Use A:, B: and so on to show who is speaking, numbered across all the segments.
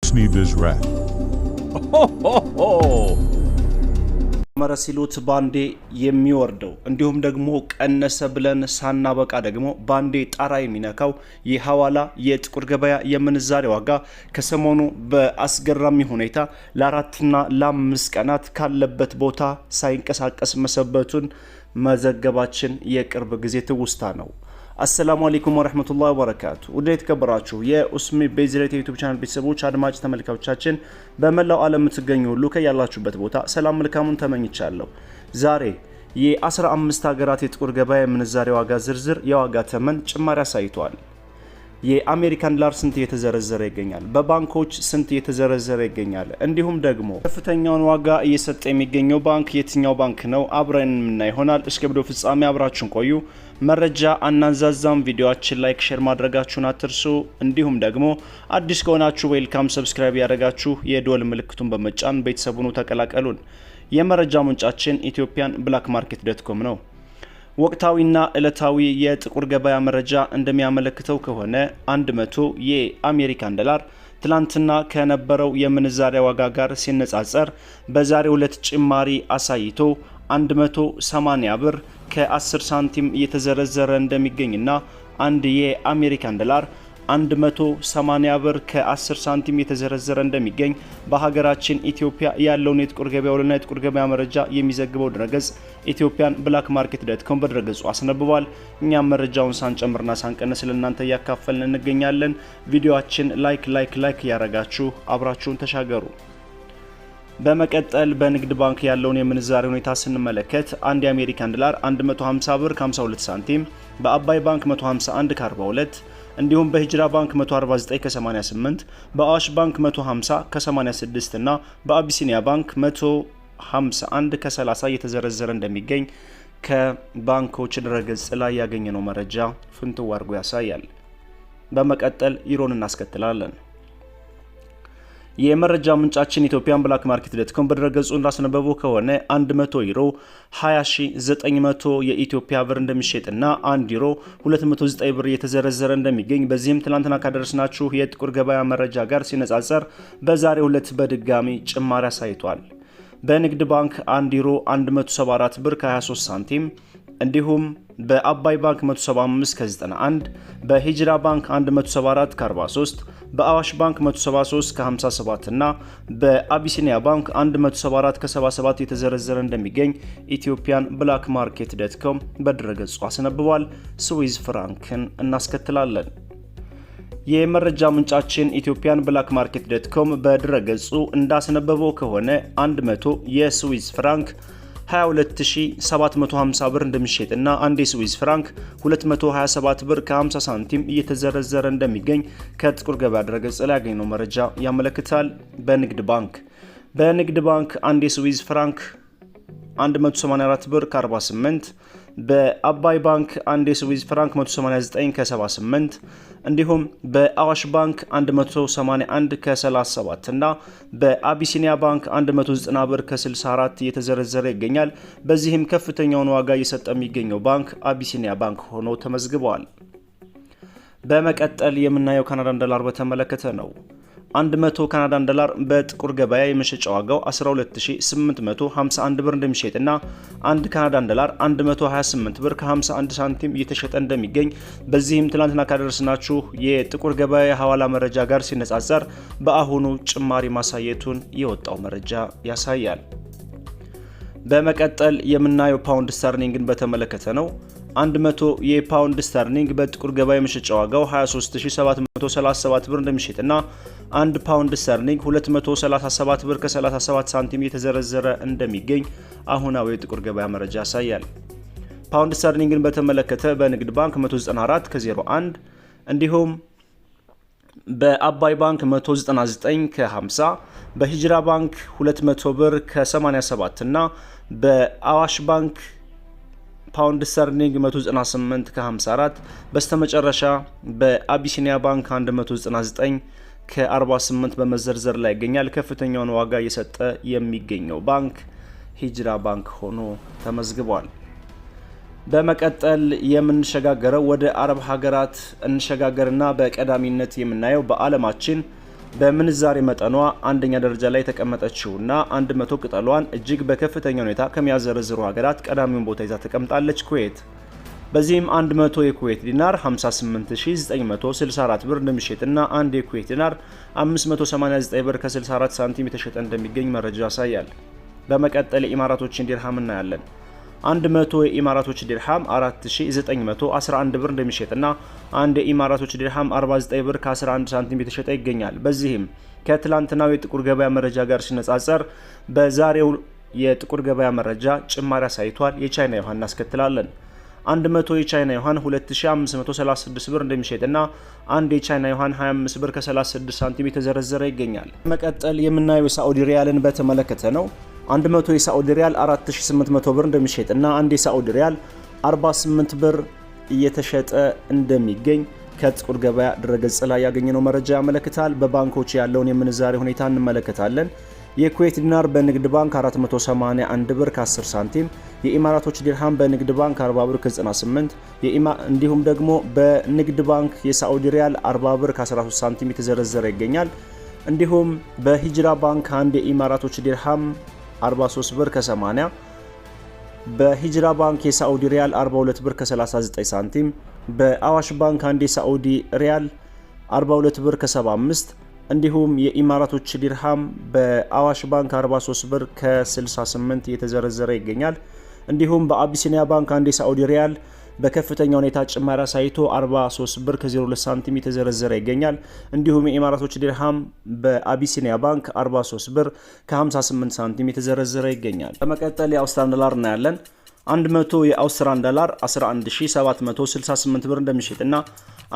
A: Sneeders Rap.
B: መረሲሉት ባንዴ የሚወርደው እንዲሁም ደግሞ ቀነሰ ብለን ሳናበቃ ደግሞ ባንዴ ጣራ የሚነካው የሐዋላ የጥቁር ገበያ የምንዛሬ ዋጋ ከሰሞኑ በአስገራሚ ሁኔታ ለአራትና ለአምስት ቀናት ካለበት ቦታ ሳይንቀሳቀስ መሰበቱን መዘገባችን የቅርብ ጊዜ ትውስታ ነው። አሰላሙ አለይኩም ወራህመቱላሂ ወበረካቱ። ወደ የተከበራችሁ የኡስሚ ቤዝሬት ዩቲዩብ ቻናል ቤተሰቦች አድማጭ ተመልካቾቻችን በመላው ዓለም የምትገኙ ሁሉ ከያላችሁበት ቦታ ሰላም መልካሙን ተመኝቻለሁ። ዛሬ የ15 ሀገራት የጥቁር ገበያ የምንዛሬ ዋጋ ዝርዝር የዋጋ ተመን ጭማሪ አሳይቷል። የአሜሪካን ዶላር ስንት እየተዘረዘረ ይገኛል? በባንኮች ስንት እየተዘረዘረ ይገኛል? እንዲሁም ደግሞ ከፍተኛውን ዋጋ እየሰጠ የሚገኘው ባንክ የትኛው ባንክ ነው? አብረን የምናይ ይሆናል። እስከ ቪዲዮ ፍጻሜ አብራችሁን ቆዩ። መረጃ አናንዛዛም። ቪዲዮአችን ላይክ ሼር ማድረጋችሁን አትርሱ። እንዲሁም ደግሞ አዲስ ከሆናችሁ ዌልካም ሰብስክራይብ ያደረጋችሁ የደወል ምልክቱን በመጫን ቤተሰቡን ተቀላቀሉን። የመረጃ ምንጫችን ethiopianblackmarket.com ነው። ወቅታዊና ዕለታዊ የጥቁር ገበያ መረጃ እንደሚያመለክተው ከሆነ 100 የአሜሪካን ዶላር ትላንትና ከነበረው የምንዛሬ ዋጋ ጋር ሲነጻጸር በዛሬው ዕለት ጭማሪ አሳይቶ 180 ብር ከ10 ሳንቲም እየተዘረዘረ እንደሚገኝና አንድ የአሜሪካን ዶላር 180 ብር ከ10 ሳንቲም የተዘረዘረ እንደሚገኝ በሀገራችን ኢትዮጵያ ያለውን የጥቁር ገበያውና የጥቁር ገበያ መረጃ የሚዘግበው ድረገጽ ethiopianblackmarket.com በድረገጹ አስነብቧል። እኛም መረጃውን ሳንጨምርና ሳንቀንስ ለእናንተ እያካፈልን እንገኛለን። ቪዲዮአችን ላይክ ያረጋችሁ አብራችሁን ተሻገሩ። በመቀጠል በንግድ ባንክ ያለውን የምንዛሬ ሁኔታ ስንመለከት አንድ የአሜሪካን ዶላር 150 ብር ከ52 ሳንቲም፣ በአባይ ባንክ 151 ከ42 እንዲሁም በሂጅራ ባንክ 149 ከ88፣ በአዋሽ ባንክ 150 ከ86 እና በአቢሲኒያ ባንክ 151 ከ30 እየተዘረዘረ እንደሚገኝ ከባንኮች ድረገጽ ላይ ያገኘነው መረጃ ፍንትው አድርጎ ያሳያል። በመቀጠል ዩሮን እናስከትላለን። የመረጃ ምንጫችን ethiopianblackmarket.com በድረገጹ እንዳስነበበው ከሆነ 100 ዩሮ 20900 የኢትዮጵያ ብር እንደሚሸጥና 1 ዩሮ 209 ብር እየተዘረዘረ እንደሚገኝ በዚህም ትላንትና ካደረስናችሁ የጥቁር ገበያ መረጃ ጋር ሲነጻጸር በዛሬው ዕለት በድጋሚ ጭማሪ አሳይቷል። በንግድ ባንክ 1 ዩሮ 174 ብር ከ23 ሳንቲም እንዲሁም በአባይ ባንክ 175 ከ91፣ በሂጅራ ባንክ 174 ከ43፣ በአዋሽ ባንክ 173 ከ57 እና በአቢሲኒያ ባንክ 174 ከ77 የተዘረዘረ እንደሚገኝ ethiopianblackmarket.com በድረገጹ አስነብቧል። ስዊዝ ፍራንክን እናስከትላለን። የመረጃ ምንጫችን ethiopianblackmarket.com በድረገጹ እንዳስነበበው ከሆነ 100 የስዊዝ ፍራንክ 22750 ብር እንደሚሸጥና አንድ የስዊዝ ፍራንክ 227 ብር ከ50 ሳንቲም እየተዘረዘረ እንደሚገኝ ከጥቁር ገበያ ድረገጽ ላይ ያገኘነው መረጃ ያመለክታል። በንግድ ባንክ አንድ የስዊዝ ፍራንክ 184 ብር ከ48፣ በአባይ ባንክ አንድ የስዊዝ ፍራንክ 189 ከ78 እንዲሁም በአዋሽ ባንክ 181 ከ37 እና በአቢሲኒያ ባንክ 190 ብር ከ64 እየተዘረዘረ ይገኛል። በዚህም ከፍተኛውን ዋጋ እየሰጠ የሚገኘው ባንክ አቢሲኒያ ባንክ ሆኖ ተመዝግቧል። በመቀጠል የምናየው ካናዳን ዶላር በተመለከተ ነው። 100 ካናዳን ዶላር በጥቁር ገበያ የመሸጫ ዋጋው 12851 ብር እንደሚሸጥና 1 ካናዳን ዶላር 128 ብር ከ51 ሳንቲም እየተሸጠ እንደሚገኝ በዚህም ትላንትና ካደረስናችሁ የጥቁር ገበያ የሐዋላ መረጃ ጋር ሲነጻጸር በአሁኑ ጭማሪ ማሳየቱን የወጣው መረጃ ያሳያል። በመቀጠል የምናየው ፓውንድ ስተርሊንግን በተመለከተ ነው። 100 የፓውንድ ስተርሊንግ በጥቁር ገበያ የመሸጫ ዋጋው 23737 ብር እንደሚሸጥና 1 ፓውንድ ስተርሊንግ 237 ብር ከ37 ሳንቲም እየተዘረዘረ እንደሚገኝ አሁናዊ የጥቁር ገበያ መረጃ ያሳያል። ፓውንድ ስተርሊንግን በተመለከተ በንግድ ባንክ 194 ከ01 እንዲሁም በአባይ ባንክ 199 ከ50፣ በሂጅራ ባንክ 200 ብር ከ87 እና በአዋሽ ባንክ ፓውንድ ስተርሊንግ 198 ከ54 በስተመጨረሻ በአቢሲኒያ ባንክ 199 ከ48 በመዘርዘር ላይ ይገኛል። ከፍተኛውን ዋጋ እየሰጠ የሚገኘው ባንክ ሂጅራ ባንክ ሆኖ ተመዝግቧል። በመቀጠል የምንሸጋገረው ወደ አረብ ሀገራት እንሸጋገርና በቀዳሚነት የምናየው በዓለማችን በምንዛሬ መጠኗ አንደኛ ደረጃ ላይ የተቀመጠችውና 100 ቅጠሏን እጅግ በከፍተኛ ሁኔታ ከሚያዘረዝሩ ሀገራት ቀዳሚውን ቦታ ይዛ ተቀምጣለች ኩዌት። በዚህም 100 የኩዌት ዲናር 58964 ብር እንደሚሸጥና 1 የኩዌት ዲናር 589 ብር ከ64 ሳንቲም የተሸጠ እንደሚገኝ መረጃ ያሳያል። በመቀጠል የኢማራቶችን ዲርሃም እናያለን። 100 የኢማራቶች ዲርሃም 4911 ብር እንደሚሸጥና 1 የኢማራቶች ዲርሃም 49 ብር ከ11 ሳንቲም የተሸጠ ይገኛል። በዚህም ከትላንትናው የጥቁር ገበያ መረጃ ጋር ሲነጻጸር በዛሬው የጥቁር ገበያ መረጃ ጭማሪ አሳይቷል። የቻይና ዩዋን እናስከትላለን። 100 የቻይና ዩዋን 2536 ብር እንደሚሸጥና 1 የቻይና ዩዋን 25 ብር ከ36 ሳንቲም የተዘረዘረ ይገኛል። መቀጠል የምናየው የሳዑዲ ሪያልን በተመለከተ ነው። 100 የሳዑዲ ሪያል 4800 ብር እንደሚሸጥና 1 የሳዑዲ ሪያል 48 ብር እየተሸጠ እንደሚገኝ ከጥቁር ገበያ ድረገጽ ላይ ያገኘነው መረጃ ያመለክታል። በባንኮች ያለውን የምንዛሬ ሁኔታ እንመለከታለን። የኩዌት ዲናር በንግድ ባንክ 481 ብር ከ10 ሳንቲም፣ የኢማራቶች ዲርሃም በንግድ ባንክ 40 ብር ከ98፣ እንዲሁም ደግሞ በንግድ ባንክ የሳዑዲ ሪያል 40 ብር ከ13 ሳንቲም የተዘረዘረ ይገኛል። እንዲሁም በሂጅራ ባንክ አንድ የኢማራቶች ዲርሃም 43 ብር ከ80፣ በሂጅራ ባንክ የሳዑዲ ሪያል 42 ብር ከ39 ሳንቲም፣ በአዋሽ ባንክ አንድ የሳዑዲ ሪያል 42 ብር ከ75፣ እንዲሁም የኢማራቶች ዲርሃም በአዋሽ ባንክ 43 ብር ከ68 የተዘረዘረ ይገኛል። እንዲሁም በአቢሲኒያ ባንክ አንድ የሳዑዲ ሪያል በከፍተኛ ሁኔታ ጭማሪ አሳይቶ 43 ብር ከ02 ሳንቲም የተዘረዘረ ይገኛል። እንዲሁም የኢማራቶች ዲርሃም በአቢሲኒያ ባንክ 43 ብር ከ58 ሳንቲም የተዘረዘረ ይገኛል። በመቀጠል የአውስትራሊያን ዶላር እናያለን። 100 የአውስትራሊያን ዶላር 11768 ብር እንደሚሸጥና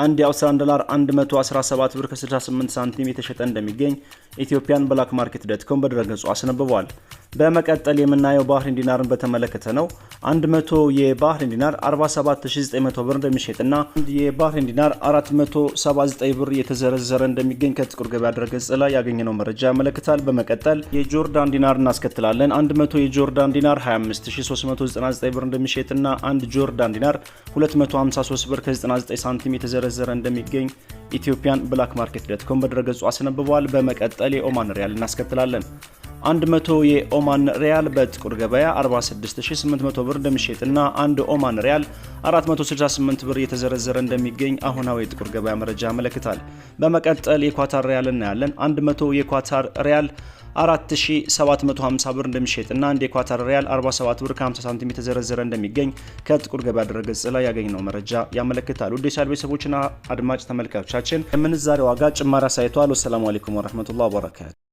B: 1 የአውስትራሊያን ዶላር 117 ብር ከ68 ሳንቲም የተሸጠ እንደሚገኝ ኢትዮጵያን ብላክ ማርኬት ዶትኮም በድረገጹ አስነብቧል። በመቀጠል የምናየው ባህሬን ዲናርን በተመለከተ ነው። 100 የባህሬን ዲናር 47900 ብር እንደሚሸጥና የባህሬን ዲናር 479 ብር የተዘረዘረ እንደሚገኝ ከጥቁር ገበያ ድረገጽ ላይ ያገኘነው መረጃ ያመለክታል። በመቀጠል የጆርዳን ዲናር እናስከትላለን። 100 የጆርዳን ዲናር 25399 ብር እንደሚሸጥና 1 ጆርዳን ዲናር 253 ብር ከ99 ሳንቲም የተዘረዘረ እንደሚገኝ ኢትዮጵያን ብላክ ማርኬት ዶትኮም በድረገጹ አስነብቧል። በመቀጠል የኦማን ሪያል እናስከትላለን። 100 የኦማን ሪያል በጥቁር ገበያ 46800 ብር እንደሚሸጥና 1 ኦማን ሪያል 468 ብር የተዘረዘረ እንደሚገኝ አሁናዊ የጥቁር ገበያ መረጃ ያመለክታል። በመቀጠል የኳታር ሪያል እናያለን። 100 የኳታር ሪያል 4750 ብር እንደሚሸጥና 1 የኳታር ሪያል 47 ብር ከ50 ሳንቲም የተዘረዘረ እንደሚገኝ ከጥቁር ገበያ ድረገጽ ላይ ያገኘነው መረጃ ያመለክታል። ውድ የቻናል ቤተሰቦችና አድማጭ ተመልካቾቻችን የምንዛሬ ዋጋ ጭማሪ አሳይቷል። ወሰላሙ አለይኩም ወራህመቱላሂ ወበረካቱ።